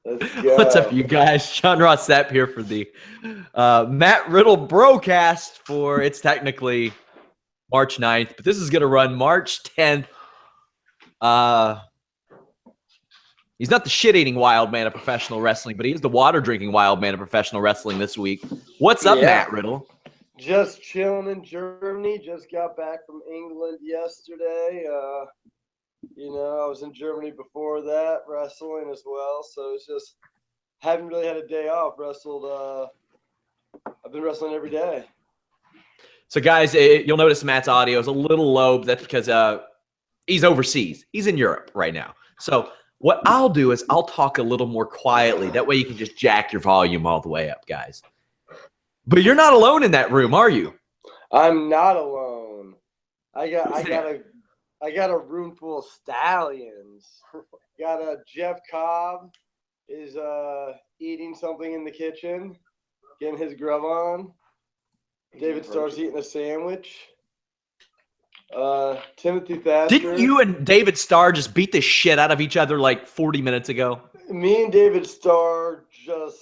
Let's go. What's up, you guys? Sean Ross Sapp here for the Matt Riddle BROCAST for, it's technically March 9th, but this is going to run March 10th. He's not the shit-eating wild man of professional wrestling, but he is the water-drinking wild man of professional wrestling this week. What's up, Matt Riddle? Just chilling in Germany. Just got back from England yesterday. You know, I was in Germany before that, wrestling as well. So it's just haven't really had a day off. I've been wrestling every day. So, guys, you'll notice Matt's audio is a little low, but that's because he's overseas. He's in Europe right now. So what I'll do is I'll talk a little more quietly. That way you can just jack your volume all the way up, guys. But you're not alone in that room, are you? I'm not alone. I got a room full of stallions. Got a Jeff Cobb is eating something in the kitchen, getting his grub on. David Starr's eating a sandwich. Timothy Thatcher. Didn't you and David Starr just beat the shit out of each other like 40 minutes ago? Me and David Starr just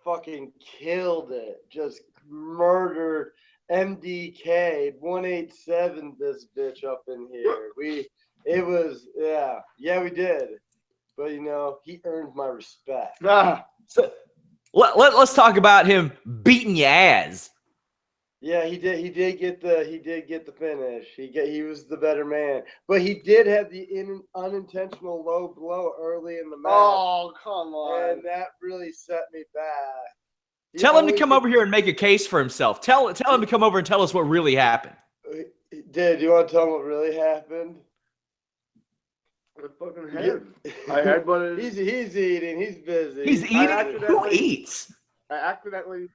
fucking killed it. Just murdered MDK 187 this bitch up in here. We did. But you know, he earned my respect. So let's talk about him beating your ass. Yeah, he did. He did get the finish. He was the better man, but he did have the unintentional low blow early in the match. Oh, come on! And that really set me back. Tell him to come over here and make a case for himself. Tell him to come over and tell us what really happened. Dude, do you want to tell him what really happened? What fucking happened? I headbutted. He's eating. He's busy. He's eating. Who eats? I accidentally.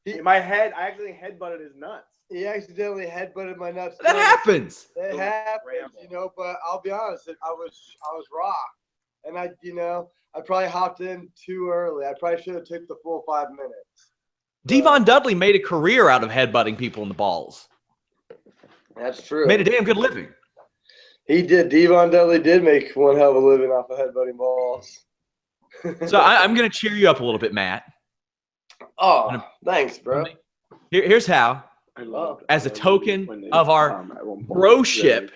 In my head, I actually headbutted his nuts. He accidentally headbutted my nuts. That happens. It happens, you know. But I'll be honest, I was rocked, and I probably hopped in too early. I probably should have took the full 5 minutes. Devon Dudley made a career out of headbutting people in the balls. That's true. Made a damn good living. He did. Devon Dudley did make one hell of a living off of headbutting balls. So I'm going to cheer you up a little bit, Matt. Oh, thanks, bro. Here's how. As a token of our broship,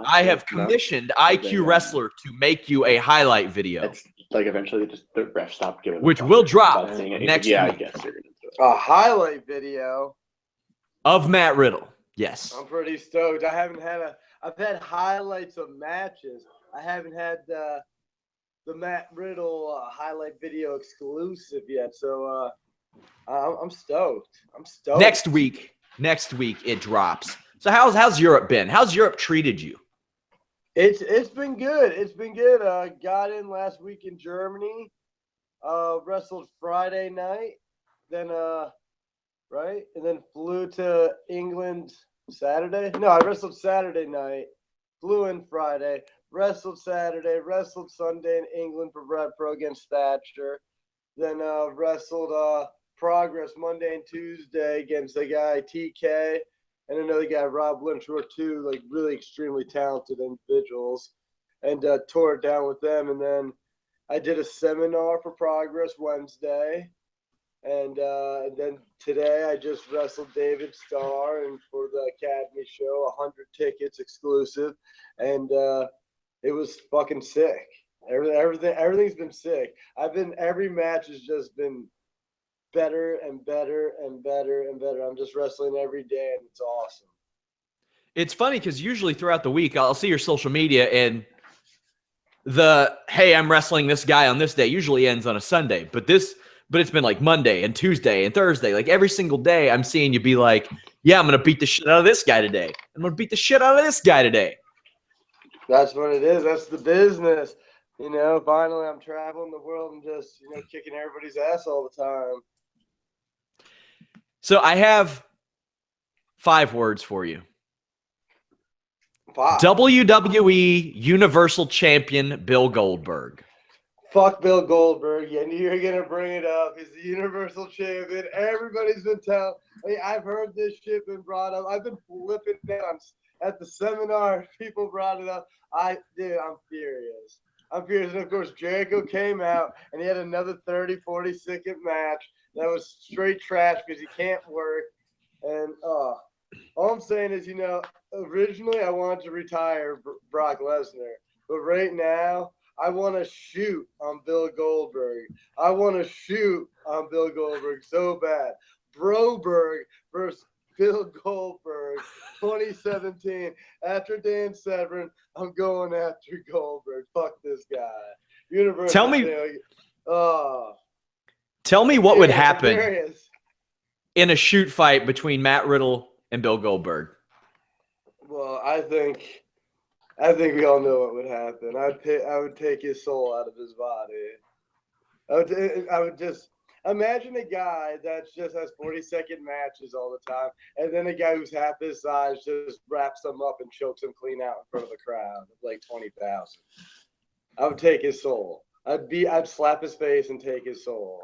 I have commissioned IQ Wrestler to make you a highlight video. It's like eventually just the ref stopped giving. Which will drop next week. I guess you're gonna do it. A highlight video of Matt Riddle. Yes. I'm pretty stoked. I've had highlights of matches. I haven't had the Matt Riddle highlight video exclusive yet, so I'm stoked. Next week it drops. So how's Europe been? How's Europe treated you? It's been good. It's been good. Got in last week in Germany. Wrestled Friday night, then and then flew to England Saturday. No, I wrestled Saturday night. Flew in Friday. Wrestled Saturday, wrestled Sunday in England for Brad Pro against Thatcher. Then wrestled Progress Monday and Tuesday against the guy TK and another guy Rob Lynch, who are two like really extremely talented individuals, and tore it down with them. And then I did a seminar for Progress Wednesday, and then today I just wrestled David Starr and for the Academy show, 100 tickets exclusive, and it was fucking sick. Everything's been sick. Every match has just been better and better and better and better. I'm just wrestling every day, and it's awesome. It's funny because usually throughout the week, I'll see your social media, and hey, I'm wrestling this guy on this day usually ends on a Sunday. But it's been like Monday and Tuesday and Thursday. Like every single day, I'm seeing you be like, yeah, I'm going to beat the shit out of this guy today. I'm going to beat the shit out of this guy today. That's what it is. That's the business. You know, finally I'm traveling the world and just, kicking everybody's ass all the time. So I have 5 words for you. 5. WWE Universal Champion Bill Goldberg. Fuck Bill Goldberg. Yeah, you're going to bring it up. He's the Universal Champion. Everybody's been telling. I've heard this shit been brought up. I've been flipping down at the seminar. People brought it up. I'm furious. I'm furious. And of course, Jericho came out and he had another 30, 40-second match that was straight trash because he can't work. And all I'm saying is, originally I wanted to retire Brock Lesnar, but right now I want to shoot on Bill Goldberg. I want to shoot on Bill Goldberg so bad. Broberg versus Bill Goldberg, 2017. After Dan Severn, I'm going after Goldberg. Fuck this guy. Universal. Tell me what would happen Darius. in a shoot fight between Matt Riddle and Bill Goldberg. Well, I think we all know what would happen. I would take his soul out of his body. I would just imagine a guy that just has 40-second matches all the time, and then a guy who's half his size just wraps him up and chokes him clean out in front of a crowd of like 20,000. I would take his soul. I'd slap his face and take his soul.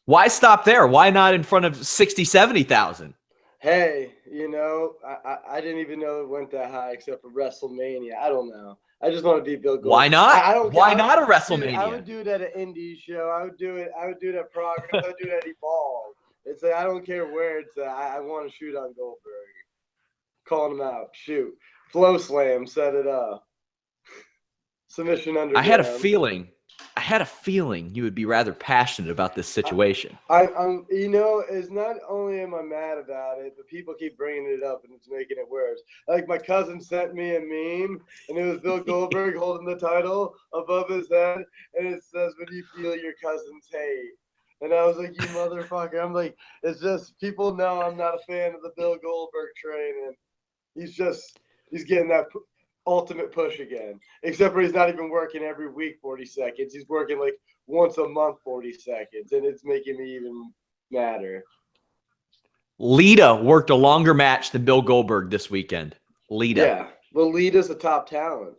Why stop there? Why not in front of 60, 70,000? Hey, I didn't even know it went that high except for WrestleMania. I don't know. I just want to beat Bill Goldberg. Why not? I don't. Why not a WrestleMania? Dude, I would do it at an Indy show. I would do it at Progress. I would do it at Evolve. It's like I don't care where it's at. I want to shoot on Goldberg. Calling him out. Shoot. Flow slam. Set it up. Submission under. I had a feeling you would be rather passionate about this situation. I'm. It's not only am I mad about it, but people keep bringing it up and it's making it worse. Like my cousin sent me a meme, and it was Bill Goldberg holding the title above his head, and it says, "When you feel your cousin's hate." And I was like, "You motherfucker!" I'm like, it's just people know I'm not a fan of the Bill Goldberg train, and he's getting that ultimate push again. Except for he's not even working every week 40 seconds. He's working like once a month 40 seconds, and it's making me even madder. Lita worked a longer match than Bill Goldberg this weekend. Lita. Yeah. Well, Lita's a top talent.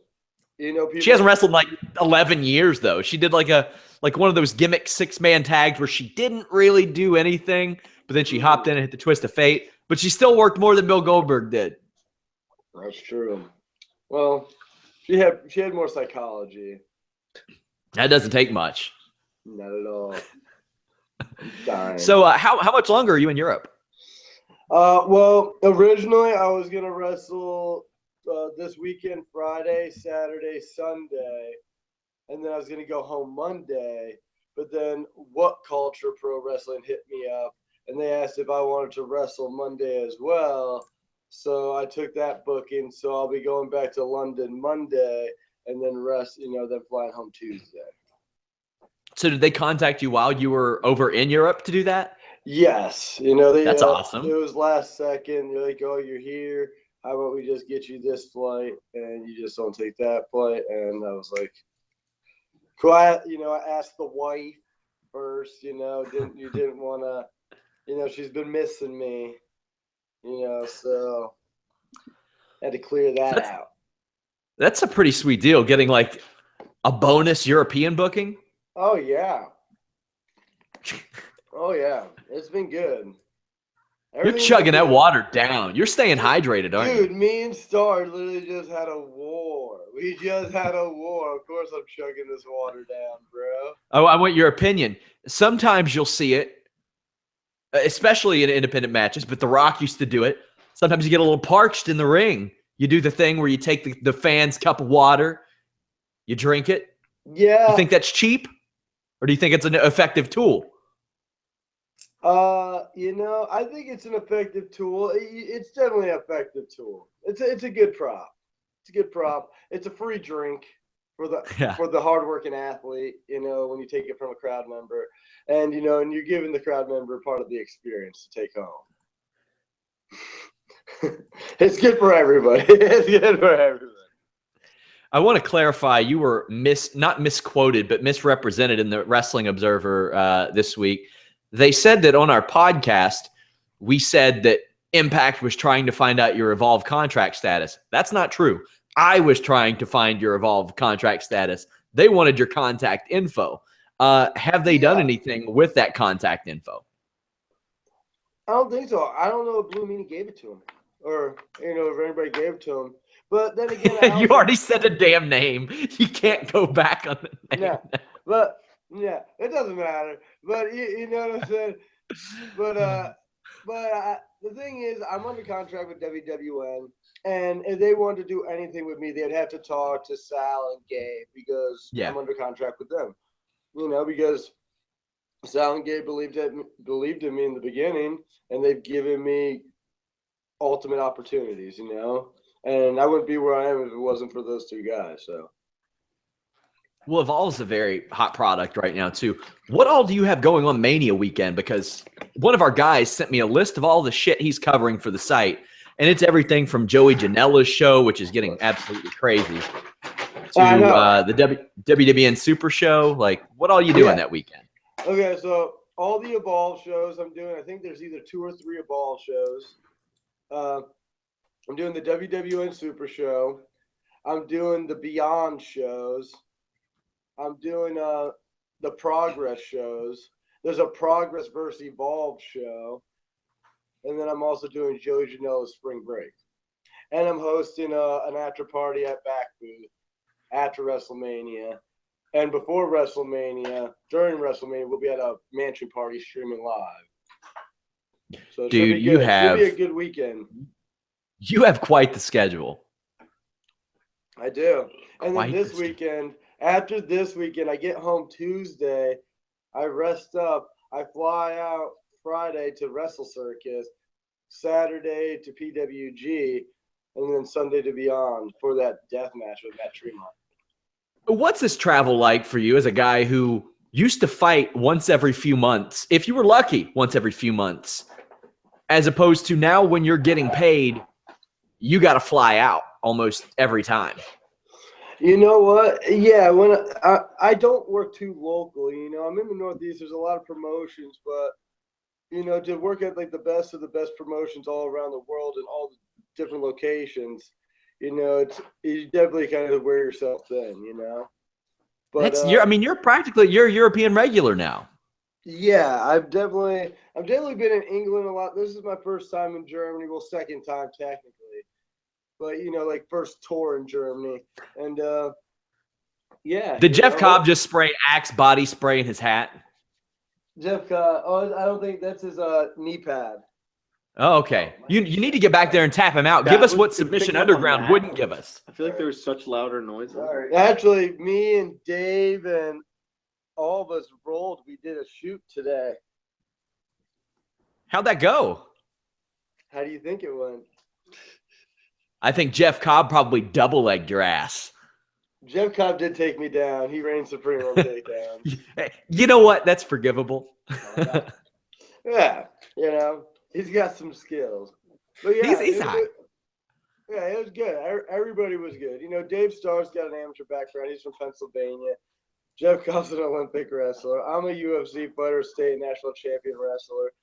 People, she hasn't wrestled in like 11 years though. She did like one of those gimmick 6-man tags where she didn't really do anything, but then she hopped in and hit the twist of fate. But she still worked more than Bill Goldberg did. That's true. Well, she had more psychology. That doesn't take much. Not at all. I'm dying. So how much longer are you in Europe? Well, originally I was gonna wrestle this weekend, Friday, Saturday, Sunday, and then I was gonna go home Monday. But then What Culture Pro Wrestling hit me up, and they asked if I wanted to wrestle Monday as well. So I took that booking. So I'll be going back to London Monday and then then flying home Tuesday. So did they contact you while you were over in Europe to do that? Yes. That's awesome. It was last second. They're like, "Oh, you're here. How about we just get you this flight and you just don't take that flight?" And I was like, quiet. I asked the wife first, you didn't want to, she's been missing me. So I had to clear that out. That's a pretty sweet deal, getting like a bonus European booking. Oh, yeah. Oh, yeah. It's been good. You're chugging that water down. You're staying hydrated, aren't you? Dude, me and Star literally just had a war. We just had a war. Of course I'm chugging this water down, bro. Oh, I want your opinion. Sometimes you'll see it, especially in independent matches, but The Rock used to do it. Sometimes you get a little parched in the ring. You do the thing where you take the fan's cup of water, you drink it. Yeah. You think that's cheap? Or do you think it's an effective tool? I think it's an effective tool. It's definitely an effective tool. It's a good prop. It's a good prop. It's a free drink for the hardworking athlete, when you take it from a crowd member. And, and you're giving the crowd member part of the experience to take home. It's good for everybody. It's good for everybody. I want to clarify, you were not misquoted, but misrepresented in the Wrestling Observer this week. They said that on our podcast, we said that Impact was trying to find out your Evolve contract status. That's not true. I was trying to find your Evolve contract status. They wanted your contact info. Have they done anything with that contact info? I don't think so. I don't know if Blue Meanie gave it to him or, if anybody gave it to him. But then again, You already said a damn name. You can't go back on the name. No, but yeah, it doesn't matter. But you know what I'm saying. But the thing is, I'm under contract with WWN, and if they wanted to do anything with me, they'd have to talk to Sal and Gabe because Yeah. I'm under contract with them. You know, because Sal and Gabe believed in me in the beginning, and they've given me ultimate opportunities. You know, and I wouldn't be where I am if it wasn't for those two guys. So. Well, Evolve's a very hot product right now, too. What all do you have going on Mania weekend? Because one of our guys sent me a list of all the shit he's covering for the site, and it's everything from Joey Janela's show, which is getting absolutely crazy, to the WWN Super Show. Like, what all you doing that weekend? Okay, so all the Evolve shows I'm doing, I think there's either 2 or 3 Evolve shows. I'm doing the WWN Super Show. I'm doing the Beyond shows. I'm doing the Progress shows. There's a Progress versus Evolve show. And then I'm also doing Joey Janela's Spring Break. And I'm hosting an after party at Back Booth after WrestleMania. And before WrestleMania, during WrestleMania, we'll be at a mansion party streaming live. So it Dude, should be a good weekend. You have quite the schedule. I do. And Quite then this weekend, after this weekend, I get home Tuesday. I rest up. I fly out Friday to Wrestle Circus, Saturday to PWG, and then Sunday to Beyond for that death match with Matt Tremont. What's this travel like for you as a guy who used to fight once every few months, if you were lucky, once every few months, as opposed to now when you're getting paid, you got to fly out almost every time? You know what? Yeah, when I don't work too locally, you know, I'm in the Northeast. There's a lot of promotions, but, you know, to work at like the best of the best promotions all around the world and all the different locations, you know, you definitely kind of wear yourself thin, you know. But you're practically you're a European regular now. Yeah, I've definitely been in England a lot. This is my first time in Germany. Well, second time technically. But, you know, like first tour in Germany. And, yeah. Did Jeff Cobb just spray Axe body spray in his hat? Jeff Cobb, I don't think that's his knee pad. Oh, okay. You need to get back there and tap him out. Give us what Submission Underground wouldn't give us. I feel like there was such louder noises. Actually, me and Dave and all of us rolled. We did a shoot today. How'd that go? How do you think it went? I think Jeff Cobb probably double-legged your ass. Jeff Cobb did take me down. He reigned supreme on takedowns. You know what? That's forgivable. Yeah, you know, he's got some skills. But yeah, he's hot. Yeah, it was good. Everybody was good. You know, Dave Starr's got an amateur background. He's from Pennsylvania. Jeff Cobb's an Olympic wrestler. I'm a UFC fighter, state and national champion wrestler.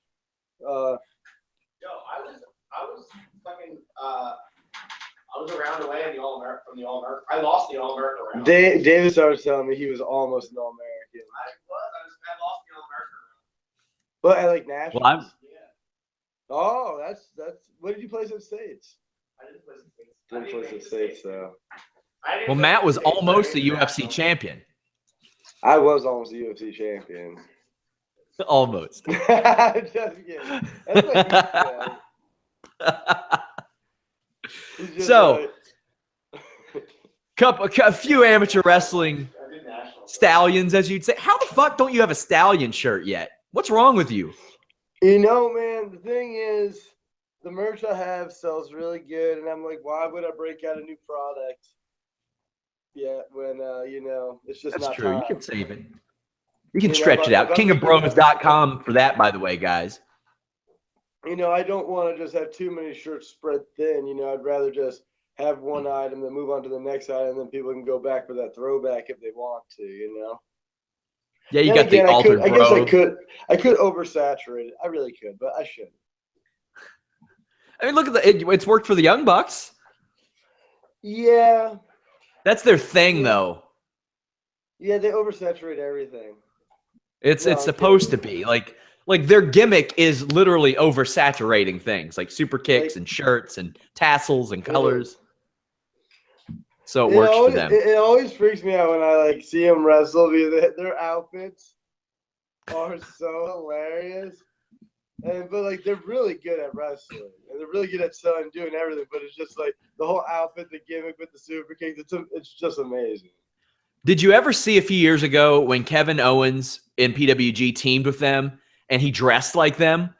I was a round away in the All-American from the All-American. I lost the All-American round. David started telling me he was almost an All-American. I lost the All-American round. But I like nationals. Well, Oh, that's. What did you place at States? I didn't place at States. Didn't place at States though. Well, Matt was almost a UFC champion. I was almost a UFC champion. Almost. Just kidding. That's what he said. A few amateur wrestling stallions, as you'd say. How the fuck don't you have a stallion shirt yet? What's wrong with you? You know, man, the thing is, the merch I have sells really good, and I'm like, why would I break out a new product? Yeah, when, you know, it's just That's not true. time. You can save it. You can stretch it out. KingofBros.com for that, by the way, guys. You know, I don't want to just have too many shirts spread thin. You know, I'd rather just have one item, then move on to the next item, and then people can go back for that throwback if they want to, you know? Yeah, you then got again, the altered I guess bro. I could oversaturate it. I really could, but I shouldn't. I mean, look at it's worked for the Young Bucks. Yeah. That's their thing, though. Yeah, they oversaturate everything. It's supposed to be like their gimmick is literally oversaturating things like super kicks and shirts and tassels and colors. So it works for them. It always freaks me out when I like see them wrestle because their outfits are so hilarious. But like they're really good at wrestling, and they're really good at selling, doing everything. But it's just like the whole outfit, the gimmick with the super kicks. It's just amazing. Did you ever see a few years ago when Kevin Owens in PWG teamed with them and he dressed like them?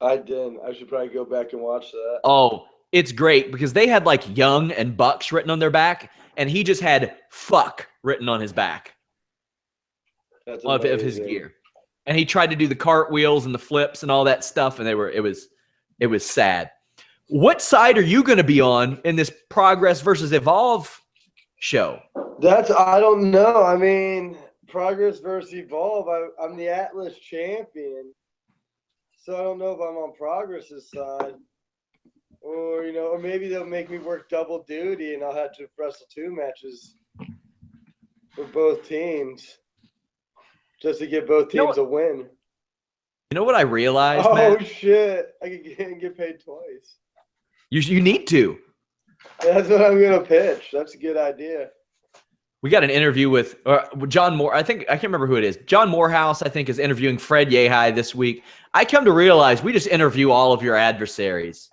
I didn't. I should probably go back and watch that. Oh, it's great because they had like Young and Bucks written on their back, and he just had fuck written on his back of his gear. And he tried to do the cartwheels and the flips and all that stuff, and it was sad. What side are you going to be on in this Progress versus Evolve show? I don't know. I mean, Progress versus Evolve. I'm the Atlas champion, so I don't know if I'm on Progress's side, or maybe they'll make me work double duty, and I'll have to wrestle 2 matches for both teams, just to give both teams a win. You know what I realized, Oh, Matt? shit. I can get paid twice. You need to. That's what I'm going to pitch. That's a good idea. We got an interview with John Moore. I can't remember who it is. John Morehouse, I think, is interviewing Fred Yehai this week. I come to realize we just interview all of your adversaries.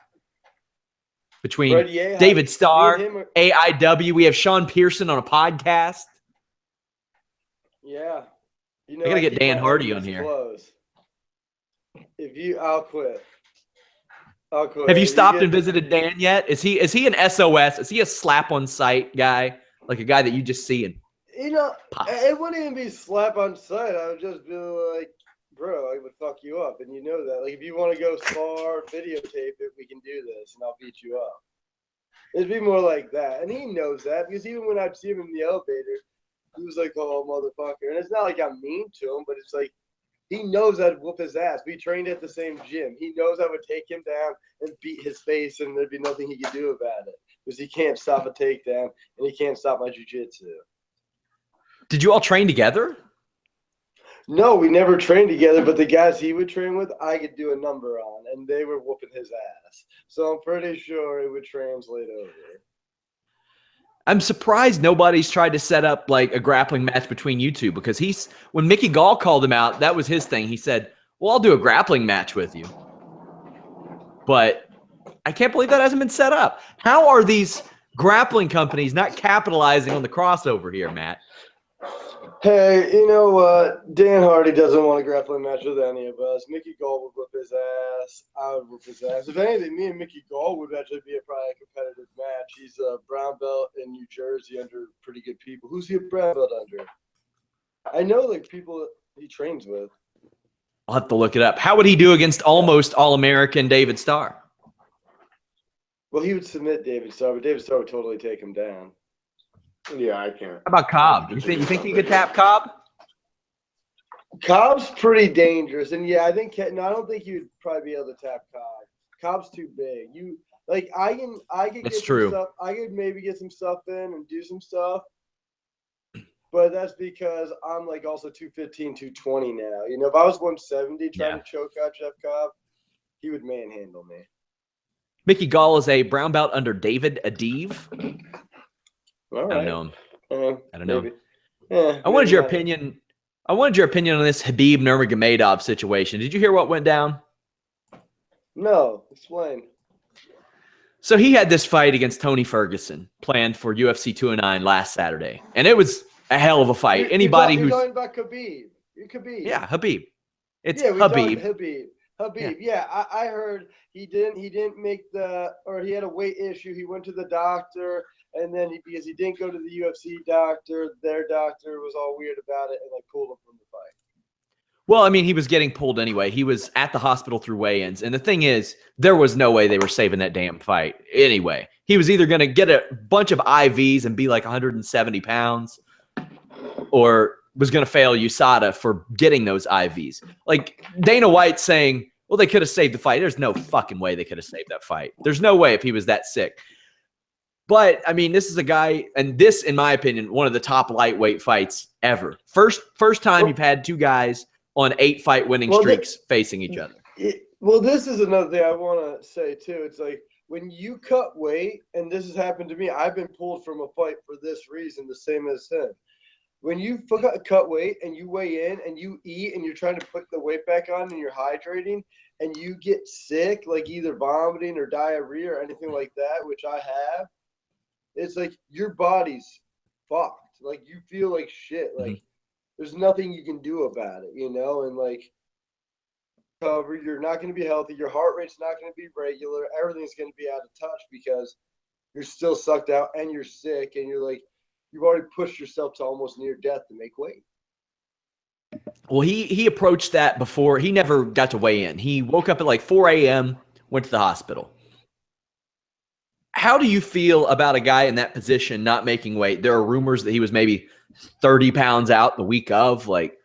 Between David Starr, AIW, we have Sean Pearson on a podcast. Yeah. I got to get Dan Hardy on here. I'll quit. Have you stopped and visited Dan yet? Is he an SOS? Is he a slap on sight guy? Like a guy that you just see and it wouldn't even be slap on sight. I would just be like, bro, I would fuck you up, and you know that. Like, if you want to go spar, videotape it, we can do this, and I'll beat you up. It'd be more like that, and he knows that because even when I'd see him in the elevator, he was like, "Oh, motherfucker," and it's not like I'm mean to him, but it's like he knows I'd whoop his ass. We trained at the same gym. He knows I would take him down and beat his face, and there'd be nothing he could do about it because he can't stop a takedown and he can't stop my jiu-jitsu. Did you all train together? No, we never trained together, but the guys he would train with, I could do a number on, and they were whooping his ass. So I'm pretty sure it would translate over. I'm surprised nobody's tried to set up like a grappling match between you two because when Mickey Gall called him out, that was his thing. He said, well, I'll do a grappling match with you. But I can't believe that hasn't been set up. How are these grappling companies not capitalizing on the crossover here, Matt? Hey, you know what? Dan Hardy doesn't want a grappling match with any of us. Mickey Gall would whip his ass. I would whip his ass. If anything, me and Mickey Gall would actually be probably a competitive match. He's a brown belt in New Jersey under pretty good people. Who's he a brown belt under? I know like people he trains with. I'll have to look it up. How would he do against almost All-American David Starr? Well, he would submit David Starr, but David Starr would totally take him down. Yeah, I can't. How about Cobb? You think he could tap Cobb? Cobb's pretty dangerous, and yeah, I don't think you'd probably be able to tap Cobb. Cobb's too big. I could That's get true. some stuff. I could maybe get some stuff in and do some stuff, but that's because I'm like also 215, 220 now. You know, if I was 170 trying to choke out Jeff Cobb, he would manhandle me. Mickey Gall is a brown belt under David Adiv. All right. I don't know him. I don't know. Maybe. Yeah, I wanted your opinion. I wanted your opinion on this Khabib Nurmagomedov situation. Did you hear what went down? No, explain. So he had this fight against Tony Ferguson planned for UFC 209 last Saturday, and it was a hell of a fight. You're talking about Khabib. You're Khabib. Yeah, Khabib. It's Khabib. Habib. Habib. Yeah, I heard he didn't make he had a weight issue. He went to the doctor. And then because he didn't go to the UFC doctor, their doctor was all weird about it and like pulled him from the fight. Well, I mean, he was getting pulled anyway. He was at the hospital through weigh-ins. And the thing is, there was no way they were saving that damn fight anyway. He was either going to get a bunch of IVs and be like 170 pounds or was going to fail USADA for getting those IVs. Like Dana White saying, well, they could have saved the fight. There's no fucking way they could have saved that fight. There's no way if he was that sick. But, I mean, this is a guy, and this, in my opinion, one of the top lightweight fights ever. First time you've had two guys on 8-fight winning streaks facing each other. Well, this is another thing I want to say, too. It's like, when you cut weight, and this has happened to me, I've been pulled from a fight for this reason, the same as him. When you cut weight and you weigh in and you eat and you're trying to put the weight back on and you're hydrating and you get sick, like either vomiting or diarrhea or anything like that, which I have, it's like your body's fucked. Like you feel like shit. Like there's nothing you can do about it, you know? And like cover, you're not going to be healthy. Your heart rate's not going to be regular. Everything's going to be out of touch because you're still sucked out and you're sick and you're like, you've already pushed yourself to almost near death to make weight. Well, he approached that before. He never got to weigh in. He woke up at like 4 a.m., went to the hospital. How do you feel about a guy in that position not making weight? There are rumors that he was maybe 30 pounds out the week of. Like,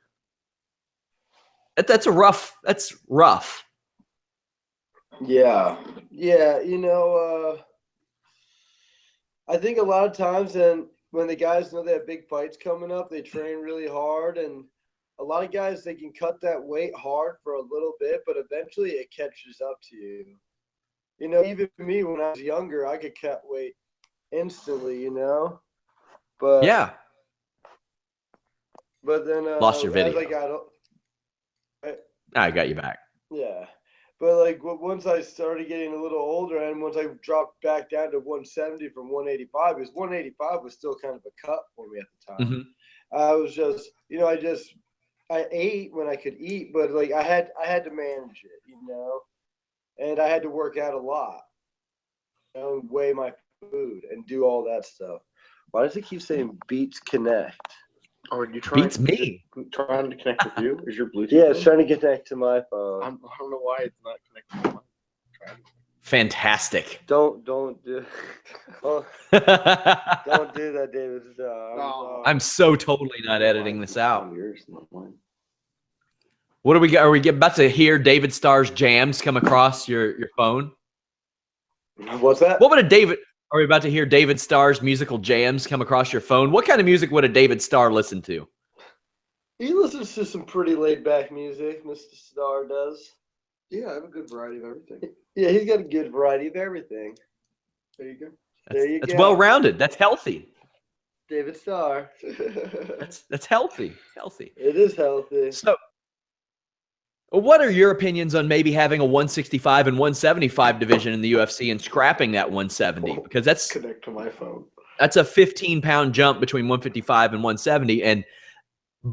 that's rough. Yeah. Yeah, you know, I think a lot of times when the guys know they have big fights coming up, they train really hard. And a lot of guys, they can cut that weight hard for a little bit, but eventually it catches up to you. You know, even me, when I was younger, I could cut weight instantly, you know? But yeah. But then Lost your video. I got you back. Yeah. But like once I started getting a little older and once I dropped back down to 170 from 185, because 185 was still kind of a cut for me at the time. Mm-hmm. I was just, you know, I ate when I could eat, but like I had to manage it, you know, and I had to work out a lot, you know, weigh my food and do all that stuff. Why does it keep saying Beats Connect? Oh, are you trying? Beats me. Trying to connect with you? Is your Bluetooth? Yeah, it's trying to connect to my phone. I don't know why it's not connected to mine. Fantastic. Don't do. Oh, don't do that, David. I'm so totally not editing this out. Yours, not mine. What do we got? Are we about to hear David Starr's jams come across your phone? What's that? What would a David? Are we about to hear David Starr's musical jams come across your phone? What kind of music would a David Starr listen to? He listens to some pretty laid-back music, Mr. Starr does. Yeah, I have a good variety of everything. Yeah, he's got a good variety of everything. There you go. That's well-rounded. That's healthy. David Starr. That's healthy. Healthy. It is healthy. So, what are your opinions on maybe having a 165 and 175 division in the UFC and scrapping that 170? Because that's Connect to my phone. That's a 15-pound jump between 155 and 170, and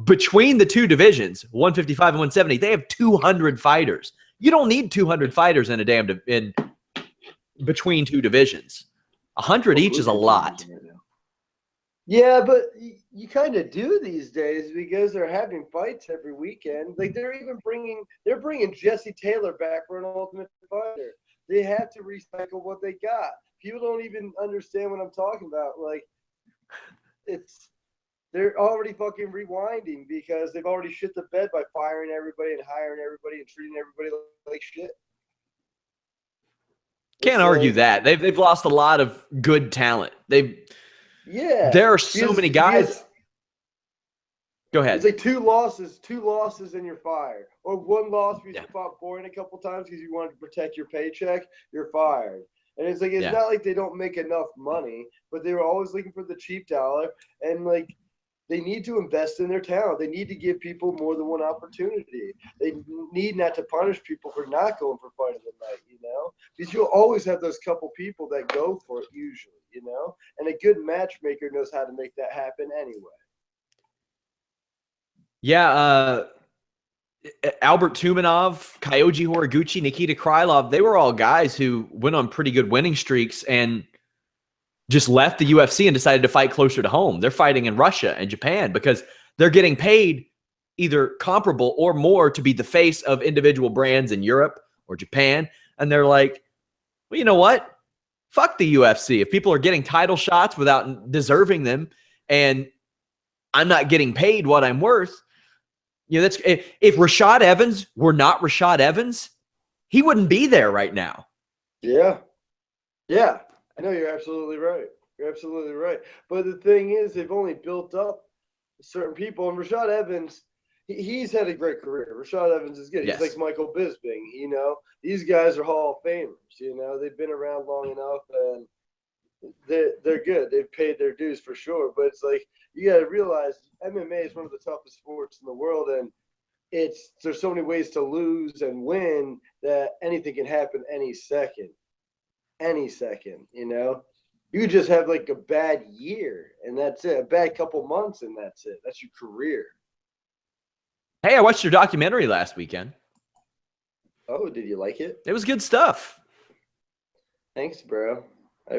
between the two divisions, 155 and 170, they have 200 fighters. You don't need 200 fighters in in between two divisions. 100 each is a lot. Yeah, but you kind of do these days because they're having fights every weekend. Like they're bringing Jesse Taylor back for an Ultimate Fighter. They have to recycle what they got. People don't even understand what I'm talking about. Like they're already fucking rewinding because they've already shit the bed by firing everybody and hiring everybody and treating everybody like shit. Can't argue that. They've lost a lot of good talent. There are so many guys. Go ahead. It's like two losses and you're fired. Or one loss because you fought Boyne a couple times because you wanted to protect your paycheck, you're fired. And it's like, it's not like they don't make enough money, but they were always looking for the cheap dollar. And like, they need to invest in their talent. They need to give people more than one opportunity. They need not to punish people for not going for fight of the night, you know? Because you'll always have those couple people that go for it usually, you know? And a good matchmaker knows how to make that happen anyway. Yeah, Albert Tumanov, Kyoji Horiguchi, Nikita Krylov, they were all guys who went on pretty good winning streaks and just left the UFC and decided to fight closer to home. They're fighting in Russia and Japan because they're getting paid either comparable or more to be the face of individual brands in Europe or Japan. And they're like, well, you know what? Fuck the UFC. If people are getting title shots without deserving them and I'm not getting paid what I'm worth, you know, that's if Rashad Evans were not Rashad Evans, he wouldn't be there right now. Yeah. Yeah. No, you're absolutely right. You're absolutely right. But the thing is, they've only built up certain people. And Rashad Evans, he's had a great career. Rashad Evans is good. Yes. He's like Michael Bisping, you know. These guys are Hall of Famers, you know. They've been around long enough, and they're good. They've paid their dues for sure. But it's like you got to realize MMA is one of the toughest sports in the world, and there's so many ways to lose and win that anything can happen any second. Any second, you know. You just have like a bad year, and that's it. A bad couple months, and that's it. That's your career. Hey, I watched your documentary last weekend. Oh, did you like it? It was good stuff. Thanks, bro.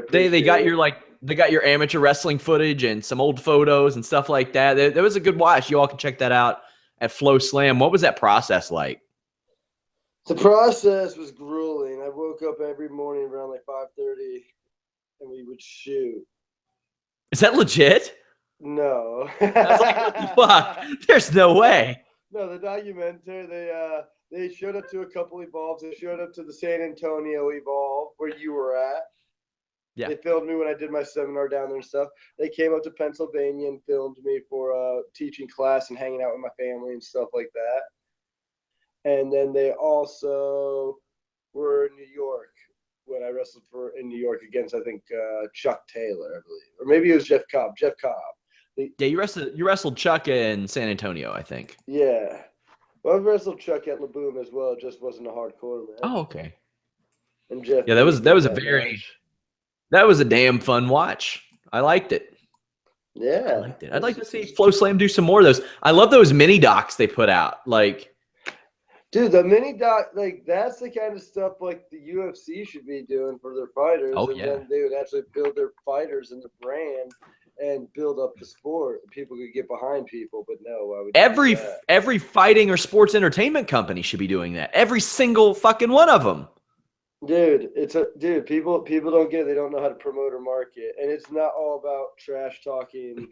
They got your amateur wrestling footage and some old photos and stuff like that. That was a good watch. You all can check that out at Flow Slam. What was that process like? The process was grueling. I woke up every morning around like 5:30, and we would shoot. Is that legit? No. I was like, what the fuck? There's no way. No, the documentary, they showed up to a couple Evolves. They showed up to the San Antonio Evolve where you were at. Yeah. They filmed me when I did my seminar down there and stuff. They came up to Pennsylvania and filmed me for teaching class and hanging out with my family and stuff like that. And then they also were in New York when I wrestled in New York against, I think, Chuck Taylor, I believe. Or maybe it was Jeff Cobb. Yeah, you wrestled Chuck in San Antonio, I think. Yeah. Well, I've wrestled Chuck at Laboom as well. It just wasn't a hardcore match. Oh, okay. And Jeff. Yeah, that was a damn fun watch. I liked it. Yeah. I liked it. I'd like to see Flow Slam do some more of those. I love those mini docs they put out. Like, dude, the mini doc, like that's the kind of stuff like the UFC should be doing for their fighters. Oh, and yeah. then they would actually build their fighters and their brand and build up the sport. People could get behind people, but no, why would you do that? Every fighting or sports entertainment company should be doing that. Every single fucking one of them. Dude, people don't get it. They don't know how to promote or market. And it's not all about trash talking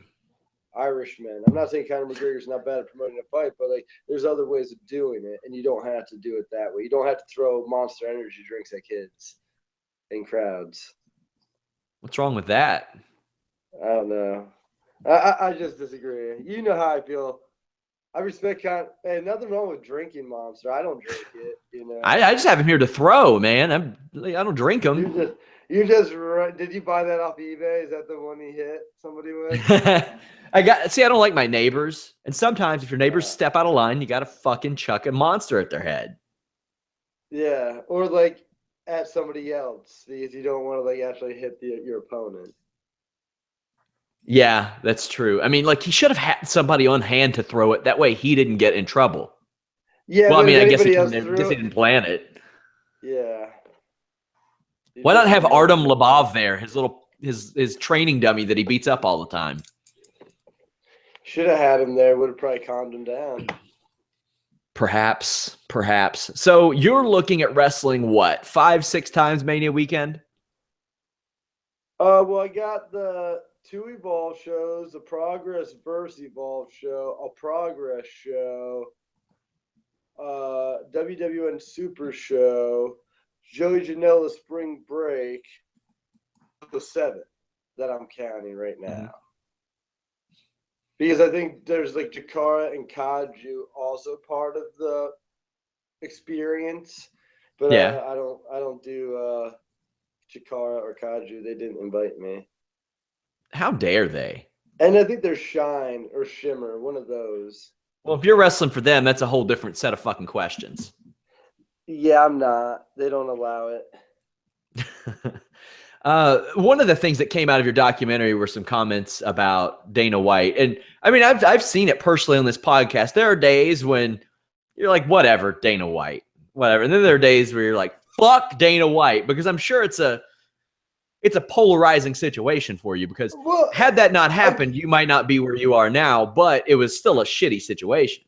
Irishmen. I'm not saying Conor McGregor's not bad at promoting a fight, but like there's other ways of doing it, and you don't have to do it that way. You don't have to throw Monster Energy drinks at kids in crowds. What's wrong with that? I don't know. I just disagree. You know how I feel. I respect hey, nothing wrong with drinking Monster. I don't drink it, you know. I just have him here to throw, man. I don't drink them. You just did you buy that off eBay? Is that the one he hit somebody with? I don't like my neighbors. And sometimes if your neighbors step out of line, you got to fucking chuck a Monster at their head. Yeah, or like at somebody else because you don't want to like actually hit your opponent. Yeah, that's true. I mean, like he should have had somebody on hand to throw it. That way he didn't get in trouble. Yeah. Well, I mean, I guess he didn't didn't plan it. Yeah. Why not have Artem Labov there, his training dummy that he beats up all the time? Should have had him there. Would have probably calmed him down. Perhaps. So you're looking at wrestling what, 5-6 times Mania weekend? Well, I got the 2 Evolve shows, a Progress versus Evolve show, a Progress show, WWN Super show, Joey Janela Spring Break, the 7 that I'm counting right now. Mm-hmm. Because I think there's like Jakara and Kaju also part of the experience, but yeah. I don't do Jakara or Kaju. They didn't invite me. How dare they? And I think there's Shine or Shimmer, one of those. Well, if you're wrestling for them, that's a whole different set of fucking questions. Yeah, I'm not. They don't allow it. One of the things that came out of your documentary were some comments about Dana White. And I mean, I've seen it personally on this podcast. There are days when you're like, whatever, Dana White, whatever. And then there are days where you're like, fuck Dana White, because I'm sure it's a polarizing situation for you, because had that not happened, you might not be where you are now, but it was still a shitty situation.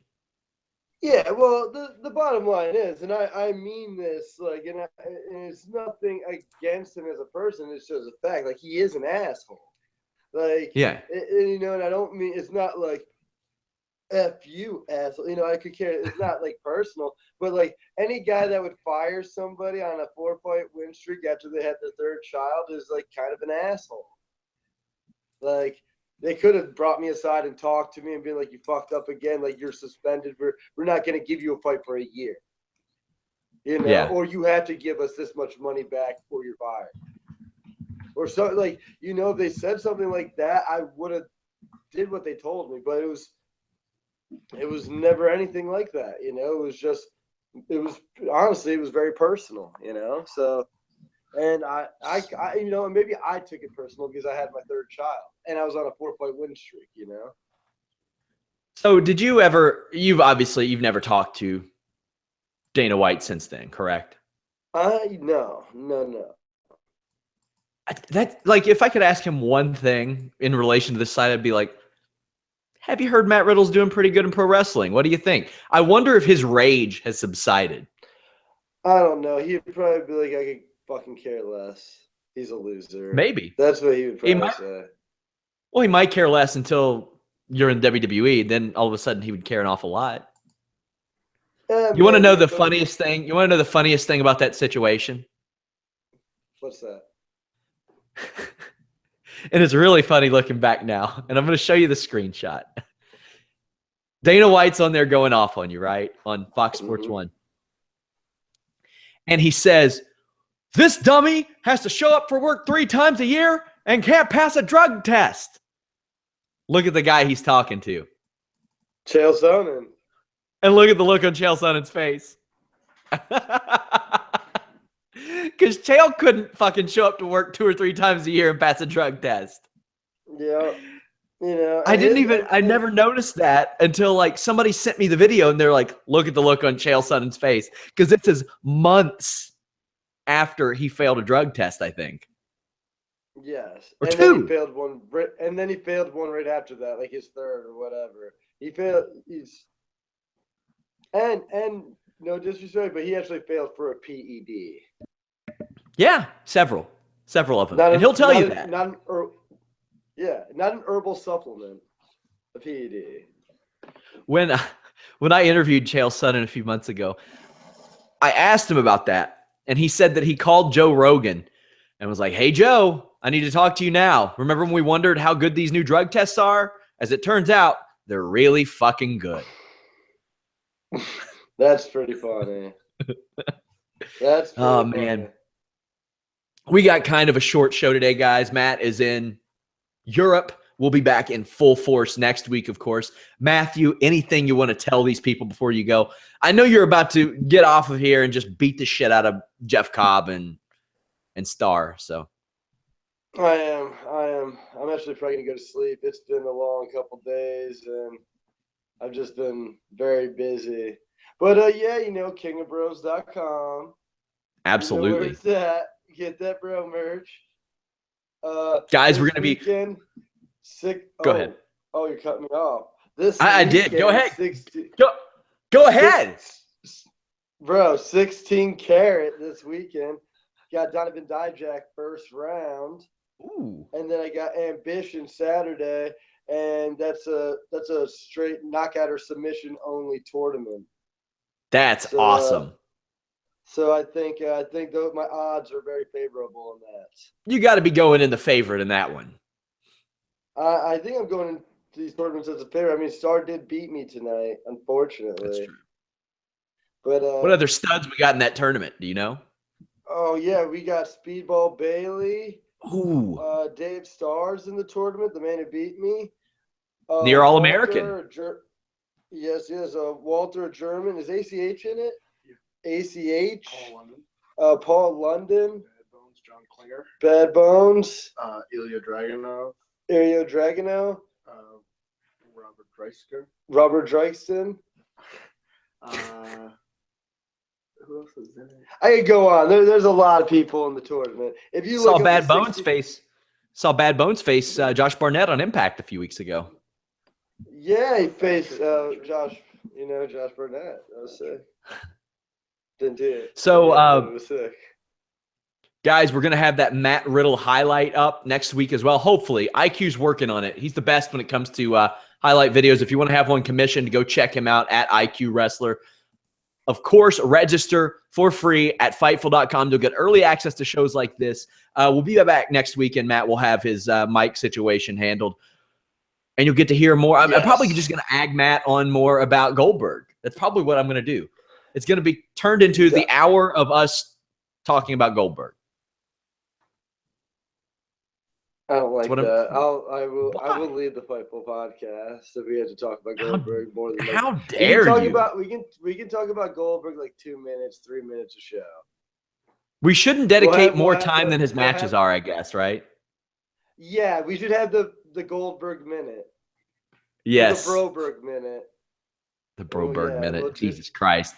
Yeah, well, the bottom line is, and I mean this, like, and it's nothing against him as a person. It's just a fact. Like, he is an asshole. Like, yeah, and, you know, and I don't mean, it's not like, F you, asshole. You know, I could care. It's not like personal, but like any guy that would fire somebody on a 4-fight win streak after they had their 3rd child is like kind of an asshole. Like, They could have brought me aside and talked to me and been like, you fucked up again. Like, you're suspended. We're not going to give you a fight for a year. You know, Yeah. or you have to give us this much money back or you're fired. Or something like, you know, if they said something like that, I would have did what they told me. But it was never anything like that. You know, honestly, it was very personal, you know. So, and I you know, and maybe I took it personal because I had my third child and I was on a 4-fight win streak, you know. So did you ever, you've never talked to Dana White since then, correct? No. That, like, if I could ask him one thing in relation to this side, I'd be like, have you heard Matt Riddle's doing pretty good in pro wrestling? What do you think? I wonder if his rage has subsided. I don't know. He'd probably be like, I could fucking care less. He's a loser. Maybe. That's what he would probably say. Well, he might care less until you're in WWE. Then all of a sudden he would care an awful lot. You want to know the funniest thing? You want to know the funniest thing about that situation? What's that? And it's really funny looking back now. And I'm going to show you the screenshot. Dana White's on there going off on you, right? On Fox Sports 1. And he says, this dummy has to show up for work 3 times a year and can't pass a drug test. Look at the guy he's talking to. Chael Sonnen. And look at the look on Chael Sonnen's face. Because Chael couldn't fucking show up to work 2 or 3 times a year and pass a drug test. Yeah. You know, I never noticed that until like somebody sent me the video and they're like, look at the look on Chael Sonnen's face. Because it says months after he failed a drug test, I think. Yes. Or and 2. Then he failed one, and then he failed one right after that, like his third or whatever. He failed. And no disrespect, but he actually failed for a PED. Yeah, several of them. And he'll tell you that. Not an herbal supplement, a PED. When I interviewed Chael Sonnen a few months ago, I asked him about that, and he said that he called Joe Rogan and was like, hey, Joe, I need to talk to you now. Remember when we wondered how good these new drug tests are? As it turns out, they're really fucking good. That's pretty funny. That's pretty oh, funny. man. We got kind of a short show today, guys. Matt is in Europe. We'll be back in full force next week, of course. Matthew, anything you want to tell these people before you go? I know you're about to get off of here and just beat the shit out of Jeff Cobb and Starr. So I am. I'm actually probably going to go to sleep. It's been a long couple days, and I've just been very busy. But, yeah, you know, kingofbros.com. Absolutely. You know where it's at. Get that bro merch. Guys, we're going to be – Go ahead. Oh, you're cutting me off. I did. Go ahead. Go ahead. Bro, 16 carat this weekend. Got Donovan Dijak first round. Ooh. And then I got Ambition Saturday, and that's a straight knockout or submission only tournament. That's awesome. So I think my odds are very favorable on that. You got to be going in the favorite in that one. I think I'm going into these tournaments as a favorite. I mean, Starr did beat me tonight, unfortunately. That's true. But what other studs we got in that tournament? Do you know? Oh yeah, we got Speedball Bailey. Ooh. Dave Starr's in the tournament, the man who beat me. Near All-American. Yes. Walter, a German. Is ACH in it? ACH. Paul London. Bad Bones, John Klinger. Bad Bones. Ilya Dragunov. Robert Dreisker. Who else is in it? I could go on. There's a lot of people in the tournament. If you saw look Bad Bones face Josh Barnett on Impact a few weeks ago. Yeah, he faced Josh. You know, Josh Barnett. That was sick. Didn't do it. So, it was sick. Guys, we're going to have that Matt Riddle highlight up next week as well. Hopefully. IQ's working on it. He's the best when it comes to highlight videos. If you want to have one commissioned, go check him out at IQ Wrestler. Of course, register for free at Fightful.com. You'll get early access to shows like this. We'll be back next week, and Matt will have his mic situation handled. and you'll get to hear more. I'm probably Yes. just going to ag Matt on more about Goldberg. That's probably what I'm going to do. It's going to be turned into the hour of us talking about Goldberg. I don't like That's what that. I will Why? lead the Fightful podcast if we had to talk about Goldberg more than How we dare can talk you? about we can talk about Goldberg like 2 minutes, 3 minutes a show. We shouldn't dedicate more have time the- than his we'll matches have- are, I guess, right? Yeah, we should have the Goldberg minute. Yes. The Broberg minute. The Broberg yeah, minute. we'll do- Jesus Christ.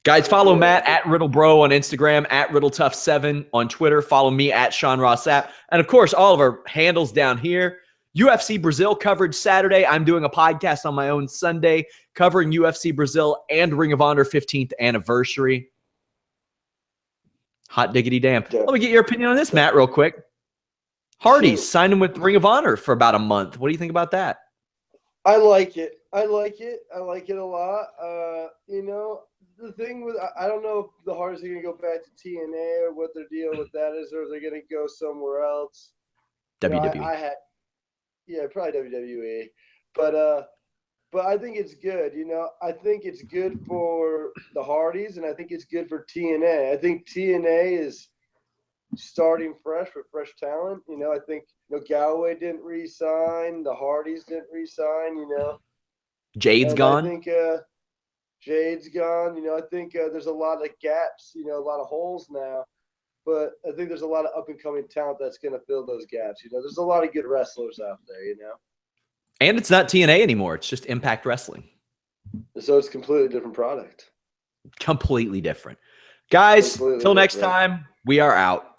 Guys, follow Matt at RiddleBro on Instagram, at RiddleTough7 on Twitter. Follow me at Sean Ross Sapp. And, of course, all of our handles down here. UFC Brazil coverage Saturday. I'm doing a podcast on my own Sunday covering UFC Brazil and Ring of Honor 15th anniversary. Hot diggity damn. Yeah. Let me get your opinion on this, Matt, real quick. Hardy's signed him with Ring of Honor for about a month. What do you think about that? I like it. I like it a lot. You know, the thing with I don't know if the Hardys are gonna go back to TNA or what their deal with that is, or if they're gonna go somewhere else. You know, WWE. yeah, probably WWE. But I think it's good. You know, I think it's good for the Hardys, and I think it's good for TNA. I think TNA is starting fresh with fresh talent. You know, I think Galloway didn't re-sign, the Hardys didn't re-sign. You know, Jade's and gone. I think Jade's gone. You know, I think there's a lot of gaps. You know, a lot of holes now. But I think there's a lot of up and coming talent that's going to fill those gaps. You know, there's a lot of good wrestlers out there. You know, And it's not TNA anymore. It's just Impact Wrestling. so it's a completely different product. Completely different. Guys, Completely till next different. time, we are out.